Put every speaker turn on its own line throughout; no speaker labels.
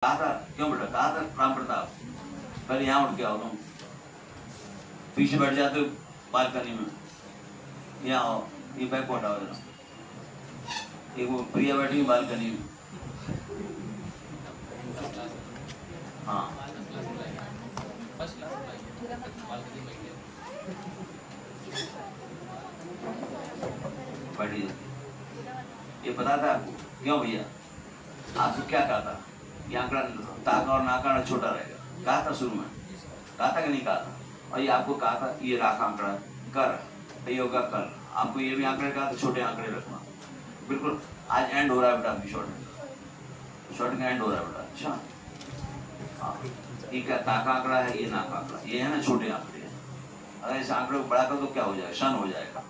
कहा था क्यों बेटा, कहा था राम प्रताप पहले यहाँ उठ के आओ, तुम पीछे बैठ जाते हो बालकनी में, यहाँ आओ, ये बैग हटाओ जरा, एक वो प्रिया बैठी बालकनी में। हाँ बैठी, ये पता था आपको क्यों भैया? आपको क्या कहा था? ये आंकड़ा ताका और नाका छोटा रहेगा, कहा था शुरू में, कहा था कि नहीं कहा था? और ये आपको कहा था ये राख आंकड़ा कर, योगा कर, आपको ये भी आंकड़े कहा था छोटे आंकड़े रखना। बिल्कुल आज एंड हो रहा है बेटा, आपकी शॉर्ट का एंड हो रहा है बेटा। अच्छा हाँ, ये क्या ताका आंकड़ा है, ये नाका आंकड़ा, ये है ना छोटे आंकड़े हैं। अगर इस आंकड़े को बड़ा कर तो क्या हो जाएगा? शन हो जाएगा।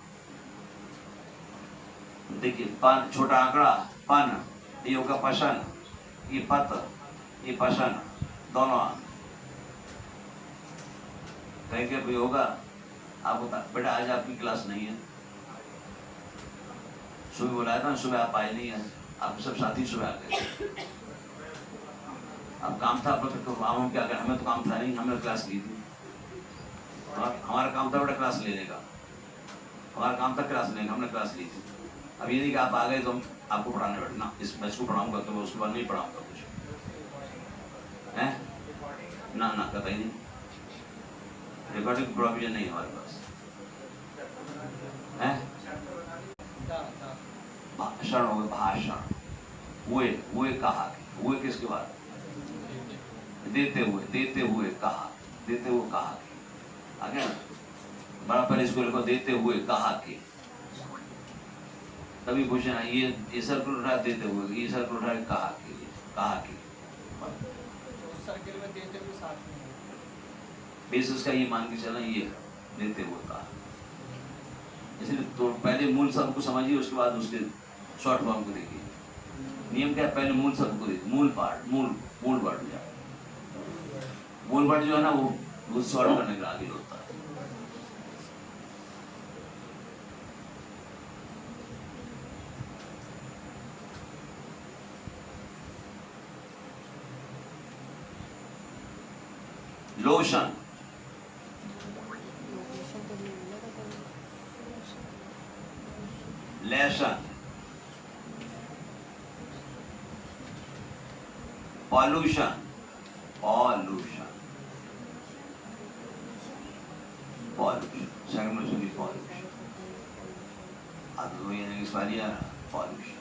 देखिए पन, छोटा आंकड़ा पन, ये होगा पशन, ये पत, ये पशन, दोनों कहेंगे भी होगा। आप बता बेटा, आज आपकी क्लास नहीं है, सुबह बुलाया था, सुबह आप आए नहीं है, आपके सब साथी सुबह आ गए। अब काम था तो हम क्या करें, हमें तो काम था नहीं, हमने क्लास ली थी, हमारा काम था बेटा क्लास लेने का, हमारा काम था क्लास लेने का, हमने क्लास ली थी। अब ये नहीं कि आप आ गए तो हम आपको पढ़ाने बैठना, इस बैच को पढ़ाऊंगा तो उसके बाद नहीं पढ़ाऊंगा कुछ है ना, ना कतई नहीं, रिकॉर्डिंग प्रोविजन नहीं हमारे पास है। भाषण हो गया, भाषण, वो कहा, वो किसके बाद? देते हुए कहा, देते हुए कहा आगे ना, बड़ा पहले इसको लिखो, देते हुए कहा के, तभी पूछना ये सर्कल उठा देते हुए, ये सर्कल उठा कहा के, कहा के
सर्कल में देते हुए साथ में
बेस उसका ये मान के चलना, ये देते हुए कहा। इसलिए तो पहले मूल शब्द को समझिए, उसके बाद उसके शॉर्ट फॉर्म को देखिए। नियम क्या है? पहले मूल शब्द को देखिए, मूल पार्ट, मूल वर्ड जो है, मूल वर्ड जो है ना, वो सॉल्व करने के आगे होता है। लोशन, लेशन, पॉल्यूशन, पॉल्यूशन, पॉल्यूशन, सेकंड में सुनिए पॉल्यूशन, आज दो ये पॉल्यूशन,